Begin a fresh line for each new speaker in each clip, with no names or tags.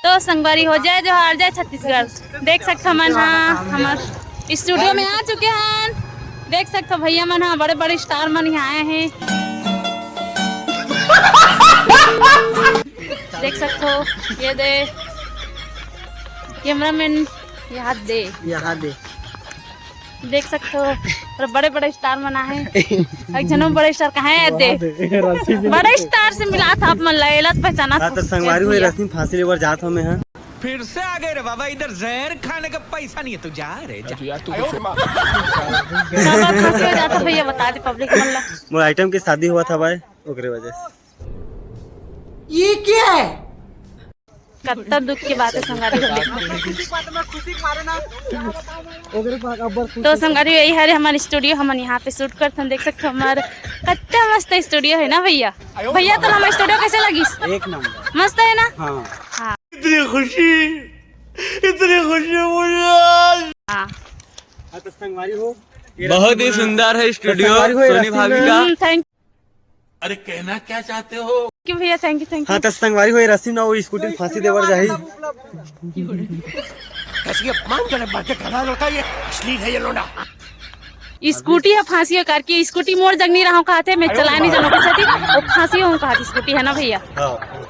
तो संगवारी हो जाए जो हार जाए छत्तीसगढ़। देख सकते मन हाँ हमारे स्टूडियो में आ चुके हैं। देख सकते भैया मन हाँ बड़े बड़े स्टार मन यहाँ आए हैं। देख सकते हो ये दे कैमरामैन यहाँ दे देख सकते हो और बड़े बड़े स्टार मना है। एक जनों बड़े स्टार कहाँ है दे बड़े स्टार से मिला था आप मन लैलत पहचाना
था तो संगवारी हुई रस्मी फांसी लेवर जात हमें हैं।
फिर से आ गए रे बाबा, इधर जहर खाने का पैसा नहीं है तो जा रे जा।
फांसी हो जाता भैया बता दे पब्लिक मन ला।
मोर आइटम की शादी हुआ था भाई ओकरे वजह से।
ये क्या है?
कत्ता दुख की बात है संगारी तो संगारी यही है हमारे स्टूडियो। हम यहाँ पे शूट करते हैं। देख सकते हो हमारे कत्ता मस्त स्टूडियो है ना भैया। भैया तो हमारे स्टूडियो कैसे लगी?
एक नंबर
मस्त है ना।
हाँ।
हाँ
इतनी खुशी मुझे।
हाँ
तो संगवारी हो
बहुत ही सुंदर है स्टूडियो सोनी भाभी का।
थैंक
अरे कहना क्या चाहते हो?
यू भैया थैंक यू
हाँ तो संगवारी हुई रस्सी ना वो स्कूटी फांसी देवर जाही।
कैसी अपमान करे बातें करना लड़का, ये असली है ये लोना।
स्कूटी है फांसी कर की स्कूटी मोर जगनी रहा कहते मैं चलाए नहीं जानो की वो फांसी हूँ कहा स्कूटी है ना भैया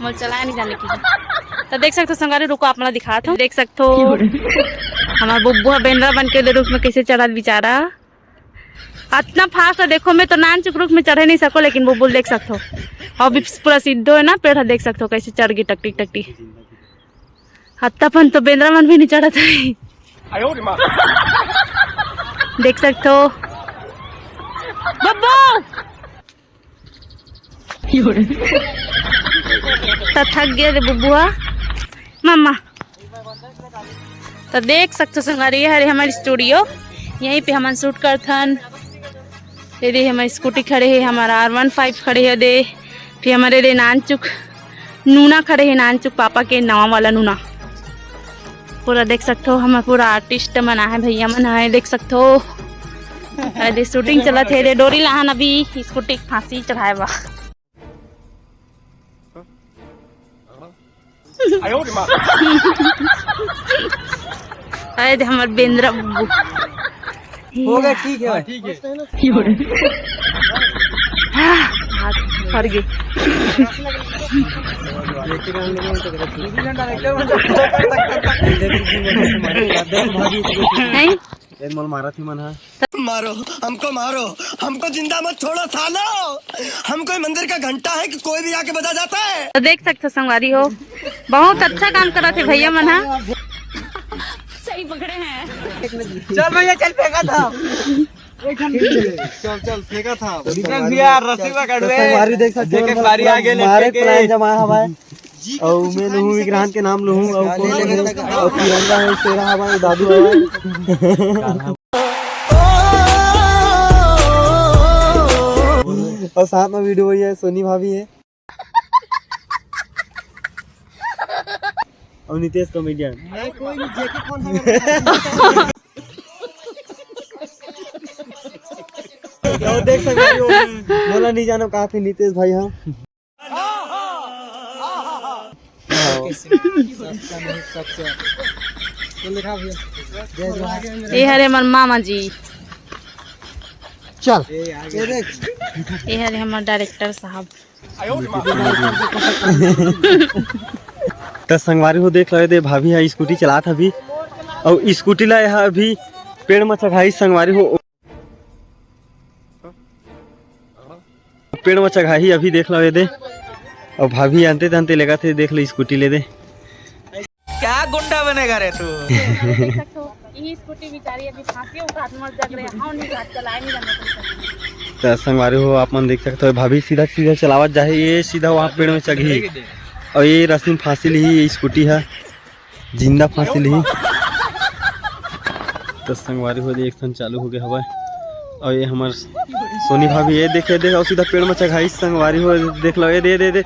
मोर चलाए नहीं जाने की। तो देख सकते हो संगारी रुको आप मतलब दिखाता हूँ। देख सकते हो हमारा बुब्बू बेंद्रा बन के रूप में कैसे चढ़ा बेचारा इतना फास्ट है। देखो मैं तो नान चुक रुक में चढ़े नहीं सको लेकिन वो बुल देख सकते हो अभी पूरा सीधो है ना पेड़ देख सकते हो कैसे चढ़ गई टकटी टकटी। हत्तापन तो बेंद्रा मन भी नहीं चढ़ा था। देख सकते हो बब्बू तो थक गए रे बुब्बुआ मम्मा। तो देख सकते हो संगारी है हमारी स्टूडियो यहीं पे हम शूट करते हैं। ये दे हमारी स्कूटी खड़े है हमारा R15 खड़े है दे फिर हमारे दे नानचुक नूना खड़े है नानचुक पापा के नवा वाला नूना पूरा देख सकते हो। हमारा पूरा आर्टिस्ट मना है भैया मना है देख सकते हो। अरे शूटिंग चला थे रे डोरी लहान अभी स्कूटी फांसी चढ़ाए बा। अरे हमारे बेंद्रा बुब्बू
हो गया ठीक है
हार गए।
मारा थी मन है।
मारो हमको जिंदा मत छोड़ो सालो। हम कोई मंदिर का घंटा है कि कोई भी आके बजा जाता है।
तो देख सकते हो संगवारी हो बहुत अच्छा काम करा थे भैया मन सही पकड़े हैं।
चल भैया चल फेंका था
चल फेंका था
संगवारी देख सकते हो
हमारे प्लान जमा हवा और मैं लूँ विग्रहण के नाम लूँ और तिरंगा है शेरा हवा दादू हवा और साथ में वीडियो हुई है सोनी भाभी है और नितेश कॉमेडियन।
कोई नहीं जैकेट कौन है
तो देख सकते हो बोला नहीं जानो कहाँ थे नितेश भाई। हाँ
ये हरे हमारे मामा जी
चल
ये देख
ये हरे हमारे डायरेक्टर साहब।
तो संगवारी हो देख रहे थे भाभी है स्कूटी चला था अभी और स्कूटी ला यहाँ अभी पेड़ में चढ़ाई संगवारी हो पेड़ में चढ़ाई अभी देख लो दे और भाभी आते आते लेगा थे देख लो स्कूटी ले दे।
क्या गुंडा बनेगा रे तू?
यही स्कूटी बेचारी अभी फांसी उठा मर जग रहे हां नहीं हाथ चलाए नहीं जाने।
तो संगवारी हो आप मन देख सकते हो भाभी सीधा सीधा चलावत जाए ये सीधा वहाँ पेड़ में चढ़ी और ये रस्सी फांसी ली ये स्कूटी है जिंदा फांसी ली। तो संगवारी हो एक्शन चालू हो गया हवा और ये हमार सोनी भाभी ये देखे देख और सीधा पेड़ में चढ़ाई संगवारी हो देख लो ये दे दे दे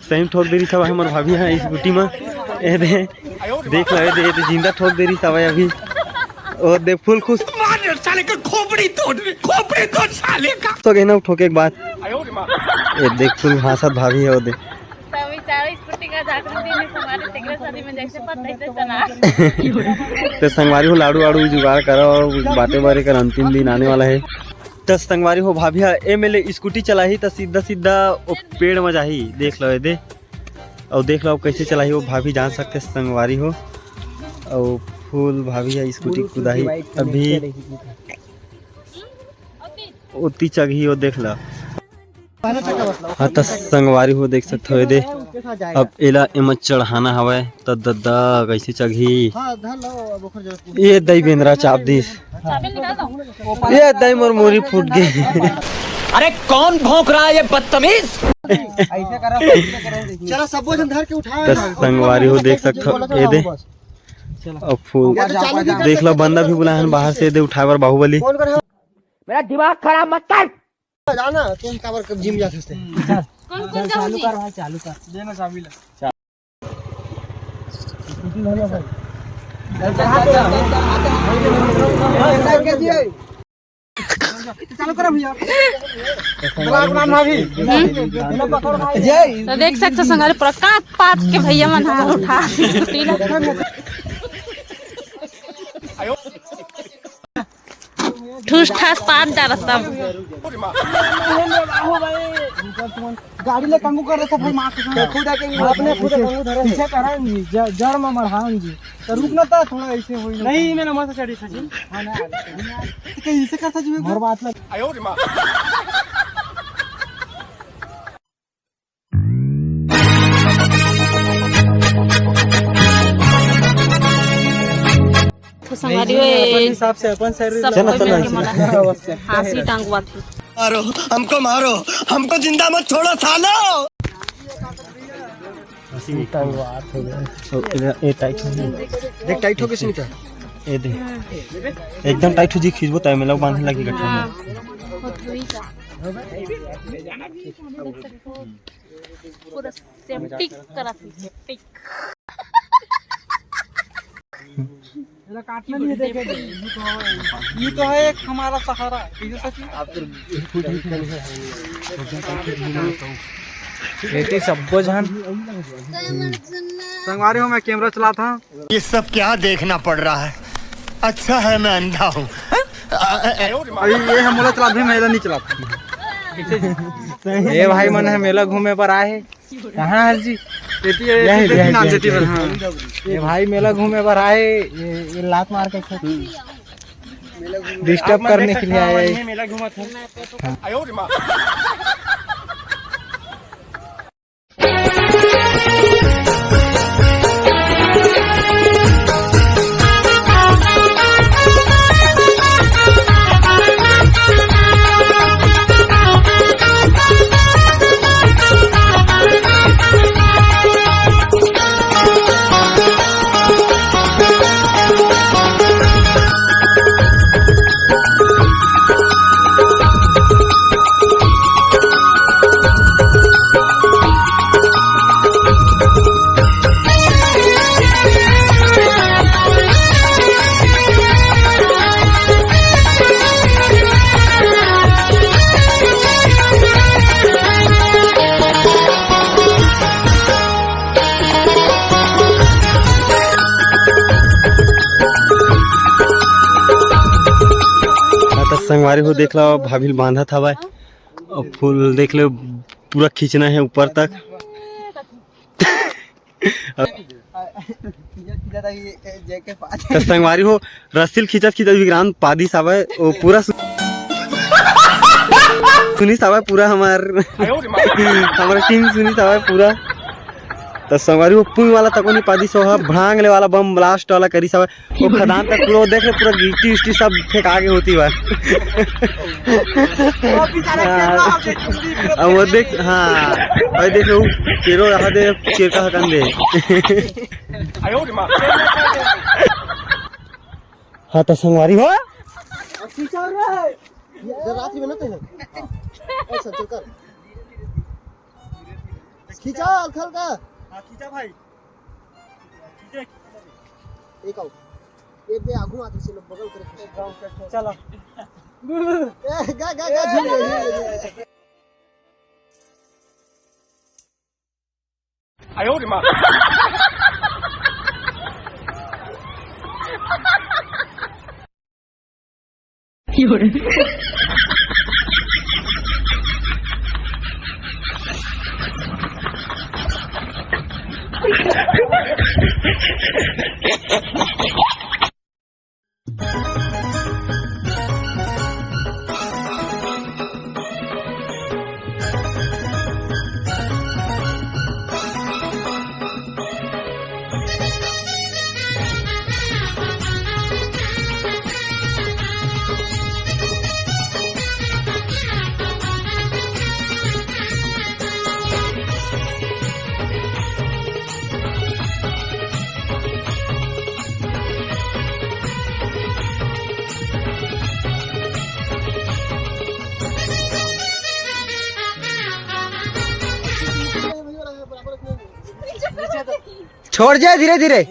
सही ठोक दे रही सब हमार भाभी है स्कूटी में ये दे देख लो ये दे जिंदा ठोक दे रही सब अभी और देख फुल खुश
साले का खोपड़ी तोड़ साले का
तो कहना ठोके एक बात ये देख फुल भाषत भाभी है वो देख
तभी चारों स्कूटी का जागरण दिन हमारे तेरे शादी में जैसे पता ही तो चला।
तो संगवारी हो लाड़ू वाड़ू जुगाड़ करो और बातें बारे कर अंतिम दिन आने वाला है। तो संगवारी हो भाभी ए मेले स्कूटी चलाही तो सीधा सीधा वो पेड़ में जाही देख लो दे और देख लो कैसे चलाही वो भाभी जान सकते संगवारी हो। और फुल भाभी है स्कूटी कुदाही अभी उतनी चढ़ी हो देख लो। हाँ तो संगवारी हो देख सकते हो दे अब एला एम चढ़ाना हवे तो दद्दा कैसे चढ़ी ये दही बेंद्रा चाप दिस ये दही मोर मोरी फूट गई।
अरे कौन भौंक रहा है ये बदतमीज।
चला सब जन धर के उठा
तो संगवारी हो देख सकते हो ये दे और फूल देख लो बंदा भी बुला बाहर से दे उठावर बाहुबली।
मेरा दिमाग खराब मत कर।
जाना तुम काबर कब जिम जा सकते
कौन चालू कर
भाई चालू कर देना चाबी ला चालू कर भैया
तो देख सकते संगारे प्रकाश पात के भैया मन हाथ उठा स्कूटी ला ठूस ठास पात डालत तब
गाड़ी ले कंगू कर रहा था भाई मां के खुद आके अपने खुद कंगू धरे पीछे कराएंगे जड़ में मरहान जी तो रुकना था थोड़ा ऐसे होई नहीं मैंने मत चढ़ी था जी हां ना कैसे करता जी मोर बात लग आयो रे मां।
तो संगारी अपन
हिसाब से अपन शरीर
सब कोई मिलके मला हासी टांगवा थी।
मारो हमको जिंदा मत छोड़ो सालो।
ये टाइट
देख टाइट हो के सुनता
ये दे एकदम टाइट हो जी खींचबो तय में लोग बांधने लगी गठन में
पूरा सेफ्टी करा थी सेफ्टी
काटना नहीं देखे ये तो है एक हमारा सहारा ये सच आप तो सब जहां संगवारी हो मैं कैमरा चलाता हूं।
ये सब क्या देखना पड़ रहा है। अच्छा है मैं अंधा हूँ।
अभी ये हम मोला चला भी मेला नहीं चलाता ये भाई मन है मेला घूमे पर आए कहाँ है जी ये भाई मेला घूमे पर आए ये लात मार के डिस्टर्ब करने के लिए आए मेला घूमा था।
संगवारी हो देख लो भाभी बांधा था भाई और फूल देख लो पूरा खींचना है ऊपर तक। तो संगवारी हो रस्सी खींचत खींचत विक्रांत पादी सावे वो पूरा सुनी सावे पूरा हमारा टीम सुनी सावे पूरा। तो संगवारी वो पुंग वाला तक नहीं पादी सो भांग ले वाला बम ब्लास्ट वाला करी सब वो खदान तक पूरा देख ले पूरा गिट्टी उट्टी सब फेंक आगे होती है। अब वो देख हाँ भाई देख लो पेड़ो रहा दे चेर का हकन दे। हाँ तो संगवारी हो
रात्रि में ना ऐसा चल कर खींचा हल्का हल्का खींचा भाई एक आओ एक दे आगू आते से लोग बगल करे चलो गा गा गा झूल छोड़ जाए धीरे धीरे।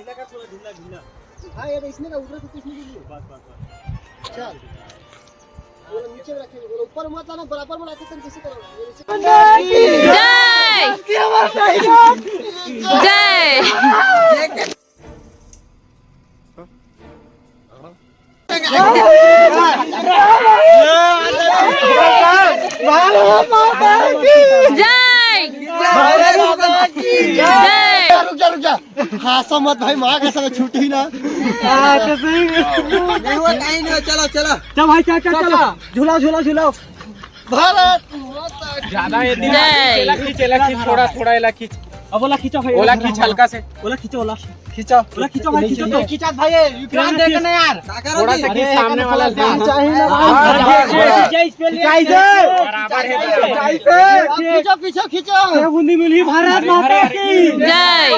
जय
रुक जा हासा मत भाई, माँ का समय छूटी ना। चलो चलो चल भाई, चल चल चलो, झूला झूला झूलाओ। भारत
ज्यादा ये खींच थोड़ा थोड़ा एला खींच।
अब ओला खींचो भाई,
ओला खींच हल्का से।
ओला खींचो, ओला खींचो, ओला खींचो भाई, खींचो तो खींचा भाई। विक्रांत देख ना यार,
थोड़ा सा खींच सामने वाला
चाहिए ना खींचो पीछे खींचो। बूंदी मिली भारत माता की
जय।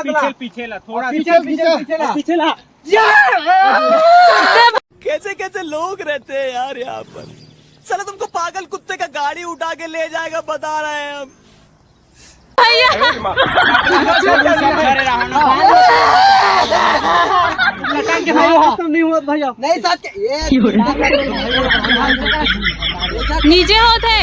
पीछे पीछे ला थोड़ा
पीछे पीछे पीछे ला।
कैसे कैसे लोग रहते हैं यार यहाँ पर। चलो तुमको पागल कुत्ते का गाड़ी उठा के ले जाएगा, बता रहे हैं हम।
नहीं हुआ भैया, नहीं साथ
नीचे होते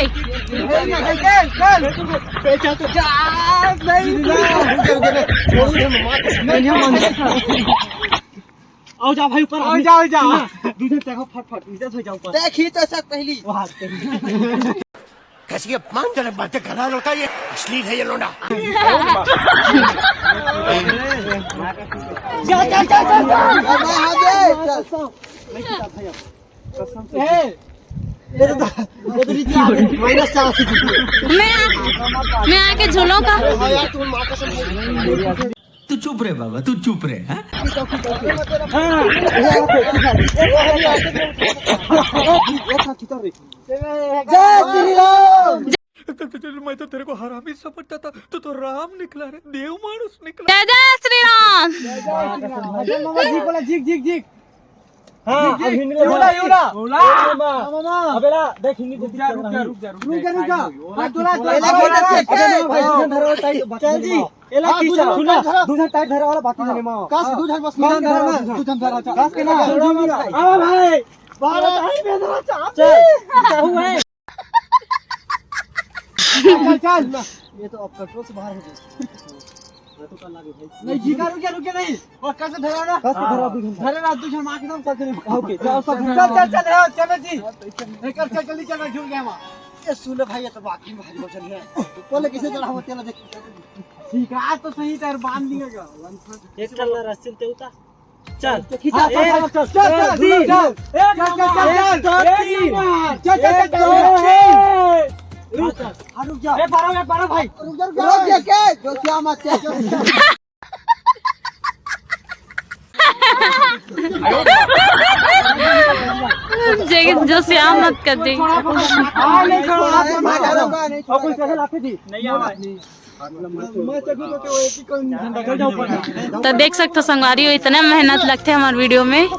आओ जा भाई ऊपर, आओ जाओ जाओ। दूसरे देखो फट नीचे से जाओ ऊपर। देखी तो सब पहली वहां
कैसी अपमानजनक बातें कर रहा लौटा, ये अश्लील है ये लोंडा।
मैं आके झूलों का।
तू चुप रहे बाबा, तू चुप रहे। मैं तो तेरे को हरामी समझता था, तू तो राम निकला रे, देव मानुस निकला।
जय जय श्री राम।
जीक जीक जीक। हाँ, यूला यूला अबेला देख हिंदी। रुक जा रुक जा। चल जी एला खींचा सुना, दूसरा टाइट धरा वाला बाकी जाने मां कास दूसरा बस मान धरा ना, दूसरा धरा कास के ना। आ भाई भारत आई में धरा चल क्या हुआ है। चल ये तो अब कंट्रोल से बाहर हो गया। नहीं जी का रुके नहीं, और कैसे धरा ना, धरे ना दूसरा मां के नाम चल। ओके चल चल जी, नहीं कर चल जल्दी चल, झूल गया वहां। ये सुन भाई, ये तो बाकी भारी वजन है, बोले किसे चढ़ा होते ना। देख ठीक है, आज तो सही टायर बांध दिएगा। एक चल रस्सी ते उतार, चल खींचा चल चल चल रुक जा। ए पारो भाई, रुक जा के जो श्याम
जो श्याम मत कर दे। तो देख सकते हो संगवारी हो, इतना मेहनत लगते है हमारे वीडियो में।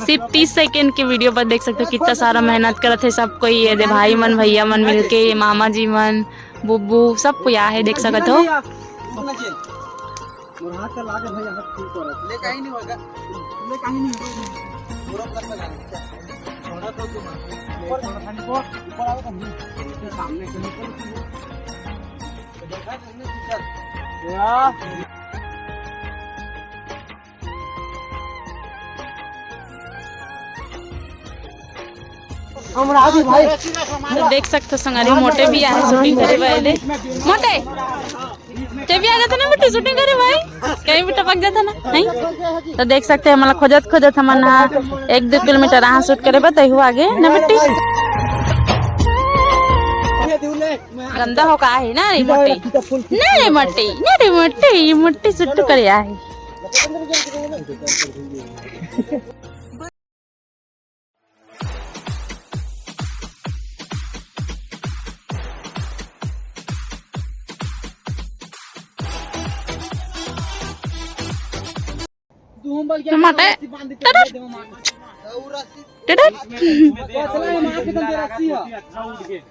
सिर्फ 30 सेकंड के वीडियो पर देख सकते हो कितना सारा मेहनत करते है सब कोई। ये दे भाई मन भैया मन मिलके, मामा जी मन बुब्बू सब कोई आ है, देख सकते हो।
हमरा भी भाई
तो देख सकते हो संगारी मोटे भी आए शूटिंग करे वाले मोटे ते भी आ गए थे ना बेटे शूटिंग करे भाई कहीं भी टपक जाता ना नहीं तो देख सकते हैं मतलब खोजत हम ना 1-2 किलोमीटर यहाँ शूट करे बताई हुआ आगे ना बेटी गंदा हो का है ना रे मोटे ना रे मोटे शूट करे आहे टमाटर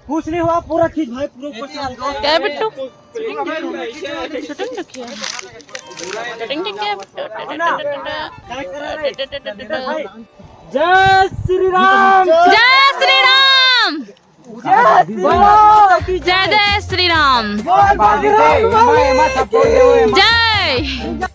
कुछ नहीं हुआ पूरा ठीक भाई पूरा ऊपर से
क्या बिट्टू शूटिंग रखी है शूटिंग ठीक है
जय श्री राम
जय श्री राम जय श्री राम जय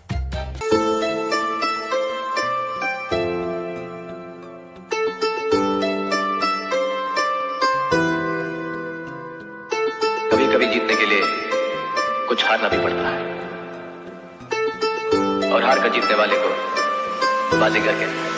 कभी कभी जीतने के लिए कुछ हारना भी पड़ता है और हार कर जीतने वाले को बाजीगर कहते हैं।